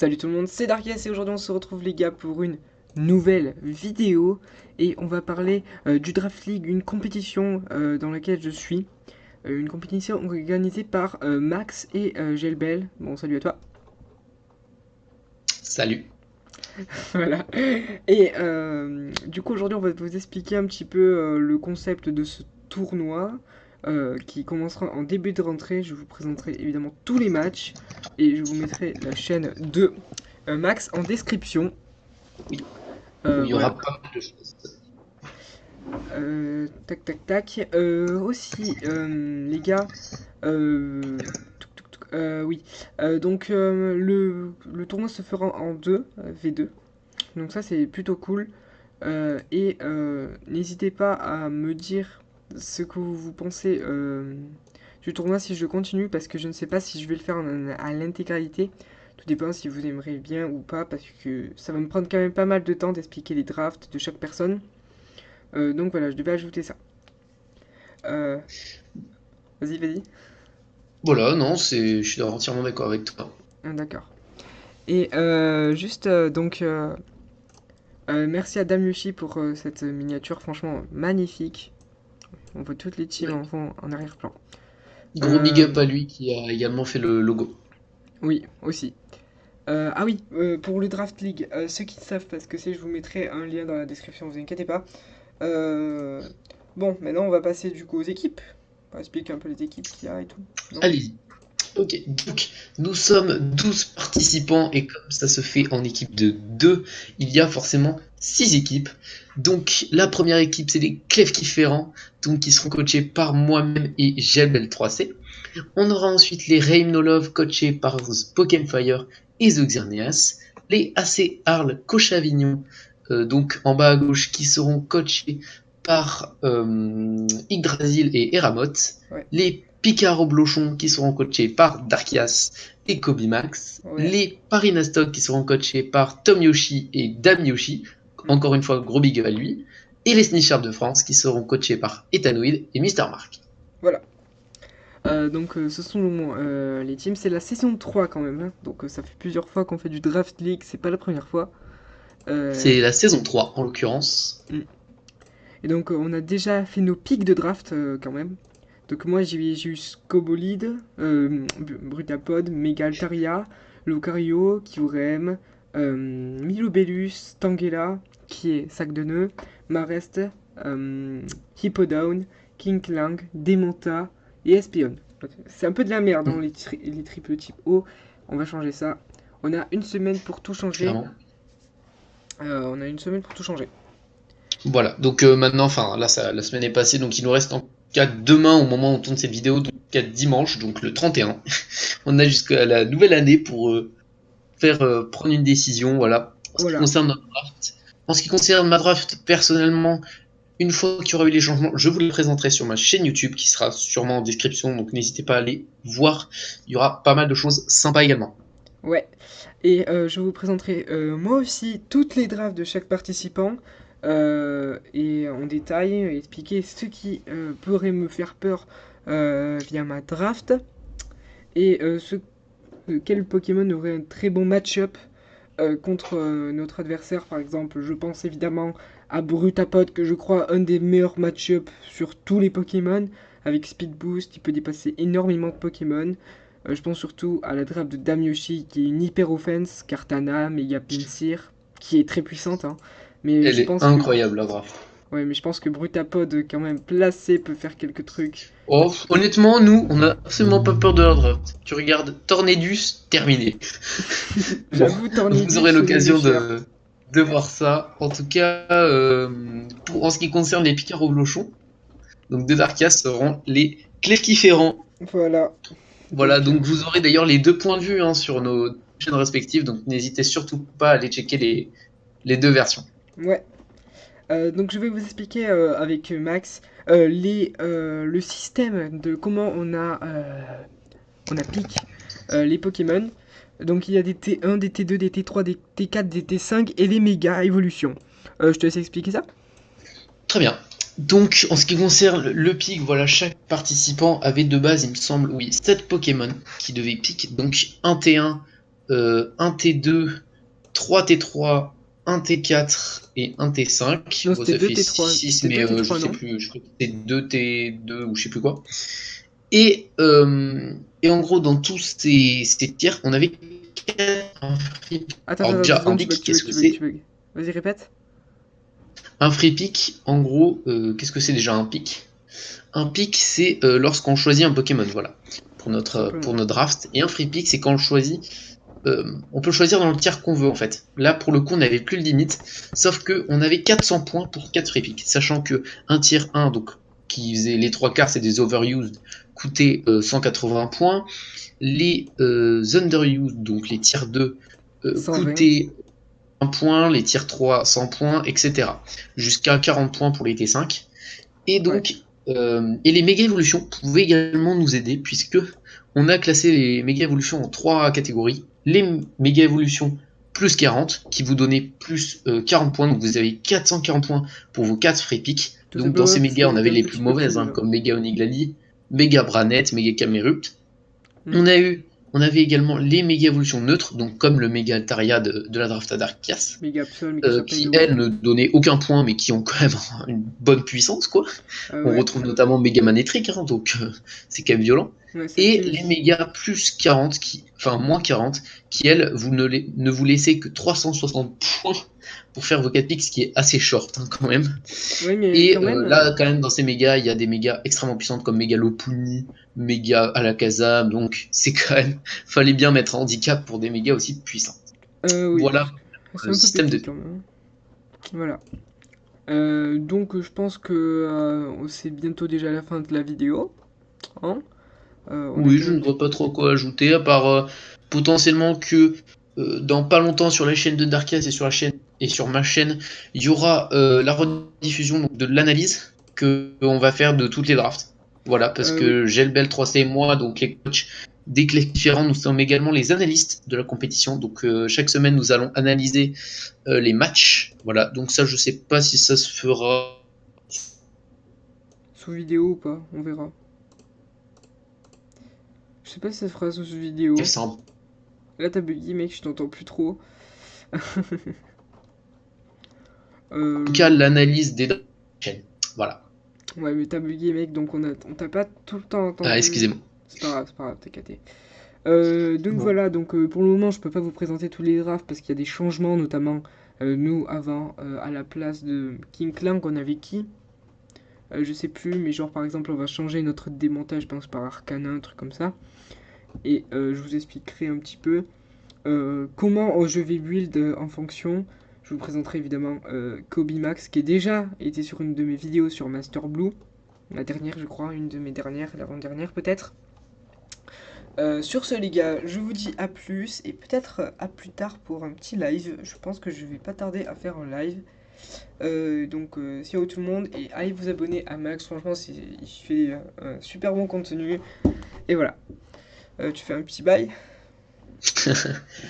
Salut tout le monde, c'est Darkias et aujourd'hui on se retrouve les gars pour une nouvelle vidéo et on va parler du Draft League, une compétition dans laquelle je suis, une compétition organisée par Max et Gelbel. Bon, salut à toi. Salut. Voilà. Et du coup aujourd'hui on va vous expliquer un petit peu le concept de ce tournoi qui commencera en début de rentrée. Je vous présenterai évidemment tous les matchs et je vous mettrai la chaîne de Max en description. Oui, où il y Voilà. aura pas mal de choses. Tac tac tac. Aussi, les gars, oui. Donc le tournoi se fera en 2 V2. Donc ça c'est plutôt cool. Et n'hésitez pas à me dire ce que vous pensez du tournoi si je continue parce que je ne sais pas si je vais le faire à l'intégralité. Tout dépend si vous aimerez bien ou pas parce que ça va me prendre quand même pas mal de temps d'expliquer les drafts de chaque personne. Donc voilà, je devais ajouter ça. Euh, vas-y, vas-y. Voilà, non, je suis entièrement d'accord avec toi. Ah, d'accord. Et juste, merci à Dame Yoshi pour cette miniature, franchement magnifique. On voit toutes les teams Ouais. en fond, en arrière-plan. Gros big up Euh, à lui qui a également fait le logo. oui, aussi. Ah oui, pour le Draft League, ceux qui savent parce que c'est, je vous mettrai un lien dans la description, vous inquiétez pas. Euh, bon, maintenant on va passer du coup aux équipes. On va expliquer un peu les équipes qu'il y a et tout. Non? Allez-y. Ok, donc nous sommes 12 participants et comme ça se fait en équipe de 2, il y a forcément 6 équipes. Donc la première équipe, c'est les Clef Ferrand, donc qui seront coachés par moi-même et Gelbel 3C. On aura ensuite les Reimnolov coachés par Pokémon et The Xerneas. Les AC Arles Cochavignon, donc en bas à gauche, qui seront coachés par Yggdrasil et Eramot. Ouais, Les Picard Blochon qui seront coachés par Darkias et Kobimax. ouais. Les Parinastock qui seront coachés par Tom Yoshi et Dam Yoshi. Hmm, Encore une fois, gros big up à lui. Et les Snishards de France qui seront coachés par Ethanoid et Mister Mark. voilà. Donc ce sont les teams, c'est la saison 3 quand même, hein. Donc ça fait plusieurs fois qu'on fait du Draft League, c'est pas la première fois. Euh, C'est la saison 3 en l'occurrence. hmm. Et donc on a déjà fait nos pics de draft quand même. Donc moi j'ai eu Scobolide, Brutapod, Megaltaria, Lucario, Kyurem, Milobellus, Tangela, qui est sac de nœuds, Marest, Hippowdon, Kinklang, Demonta et Espion. C'est un peu de la merde dans Mm, les triples types O. On va changer ça. On a une semaine pour tout changer. clairement. On a une semaine pour tout changer. Voilà, donc maintenant, enfin là la semaine est passée, donc il nous reste en cas demain au moment où on tourne cette vidéo, donc cas dimanche, donc le 31. On a jusqu'à la nouvelle année pour faire prendre une décision, voilà, en ce qui Voilà. concerne notre draft. En ce qui concerne ma draft, personnellement, une fois qu'il y aura eu les changements, je vous les présenterai sur ma chaîne YouTube qui sera sûrement en description, donc n'hésitez pas à aller voir. Il y aura pas mal de choses sympas également. Ouais, et je vous présenterai moi aussi toutes les drafts de chaque participant et en détail expliquer ce qui pourrait me faire peur via ma draft et quel Pokémon aurait un très bon match-up contre notre adversaire. Par exemple, je pense évidemment à Brutapod que je crois un des meilleurs match-up sur tous les Pokémon. Avec Speed Boost, il peut dépasser énormément de Pokémon. Je pense surtout à la draft de Damyoshi qui est une hyper offense, Kartana, Mega Pinsir, qui est très puissante, hein. Mais Elle je est pense que incroyable la draft. ouais, mais je pense que Brutapod quand même placé peut faire quelques trucs. Oh, honnêtement, nous, on a absolument pas peur de la draft. Tu regardes Tornedus, terminé. Bon, J'avoue, vous aurez Tornidus, il est l'occasion cher. de voir ça. En tout cas, en ce qui concerne les Picards au Blochon, donc de Darkia seront les Clefkiférants. Voilà. Voilà, Donc, donc vous aurez d'ailleurs les deux points de vue sur nos chaînes respectives, donc n'hésitez surtout pas à aller checker les deux versions. ouais. Donc je vais vous expliquer avec Max le système de comment on a pick les Pokémon. Donc il y a des T1, des T2, des T3, des T4, des T5 et les méga évolutions. Je te laisse expliquer ça? Très bien. Donc, en ce qui concerne le pick, voilà, chaque participant avait de base, il me semble, oui, 7 Pokémon qui devaient pick. Donc, un T1 1 T2, 3 T3, 1 T4 et 1 T5. Non, Bon, c'était ça 2 fait T3. 6, C'était mais 2 je T3, sais non? plus, je crois que c'était 2 T2 ou je sais plus quoi. Et en gros, dans tous ces tiers, on avait un free pick. Attends, Alors attends, 2 déjà, un secondes, tu bugs, pick, tu bugs, qu'est-ce que tu bugs, c'est? tu bugs. Vas-y, répète. Un free pick, en gros, qu'est-ce que c'est déjà un pick? Un pick, c'est lorsqu'on choisit un Pokémon, voilà, Tout pour simplement. notre draft. Et un free pick, c'est quand on le choisit. On peut choisir dans le tiers qu'on veut en fait. Là pour le coup on n'avait plus de limite, sauf que on avait 400 points pour 4 free picks, sachant que un tiers 1, donc qui faisait les 3 quarts, c'est des overused, coûtait 180 points. Les underused, donc les tiers 2, 120. coûtaient 1 point, les tiers 3 100 points, etc. Jusqu'à 40 points pour les T5. Et Ouais. donc, et les méga évolutions pouvaient également nous aider, puisque on a classé les méga évolutions en 3 catégories. Les méga évolutions plus 40, qui vous donnaient plus 40 points, donc vous avez 440 points pour vos 4 free picks. Tout Donc dans simplement ces parce que mégas, on j'étais avait un les plus petit peu mauvaises, pourri hein, là. comme méga Oniglali, méga Branet, méga Camerupt. Hmm. On a eu, on avait également les méga évolutions neutres, donc comme le méga Altaria de la draft à Darkias, Méga Absol, Méga qui Charpello. elles ne donnaient aucun point, mais qui ont quand même une bonne puissance, quoi. Ah On ouais. retrouve notamment méga Manétrique, hein, donc c'est quand même violent. Ouais, Et celle-ci les aussi. méga plus 40, enfin moins 40, qui elles, vous ne vous laissez que 360 points pour faire vos 4 picks, ce qui est assez short hein, quand même. Ouais, mais Et quand même. là, quand même, dans ces mégas, il y a des mégas extrêmement puissantes comme méga Lopunny, méga Alakazam, donc c'est quand même, fallait bien mettre un handicap pour des mégas aussi puissants. Oui. Voilà C'est le un peu système de pété pick. quand même. Voilà. Donc je pense que c'est bientôt déjà la fin de la vidéo. Hein. On a Oui, fait je un ne petit... vois pas trop quoi ajouter, à part potentiellement que dans pas longtemps sur la chaîne de Darkaz et sur la chaîne et sur ma chaîne, il y aura la rediffusion donc, de l'analyse que on va faire de toutes les drafts. Voilà, parce Oui. que Gelbel 3C et moi, donc les coachs des clés différents, nous sommes également les analystes de la compétition. Donc chaque semaine, nous allons analyser les matchs. Voilà, donc ça, je sais pas si ça se fera. Sous vidéo ou pas, on verra. Je sais pas si ça se fera sous vidéo. C'est un Là t'as bugué mec, je t'entends plus trop. tout cas euh... l'analyse des chaînes. Voilà. Ouais mais t'as bugué mec, donc on t'a pas tout le temps Ah, entendu. excusez-moi. C'est pas grave, t'es caté. Donc Bon. voilà, donc pour le moment je peux pas vous présenter tous les drafts parce qu'il y a des changements, notamment nous avant à la place de King Clank on avait qui je sais plus, mais genre par exemple on va changer notre démontage, je pense par Arcana, un truc comme ça. Et je vous expliquerai un petit peu comment je vais build en fonction. Je vous présenterai évidemment Kobe Max qui est déjà été sur une de mes vidéos sur Master Blue. La dernière je crois, une de mes dernières, l'avant-dernière peut-être. Sur ce les gars, je vous dis à plus et peut-être à plus tard pour un petit live. Je pense que je vais pas tarder à faire un live. Donc ciao tout le monde et allez vous abonner à Max, franchement il fait un super bon contenu. Et voilà, tu fais un petit bail.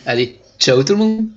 Allez, ciao tout le monde!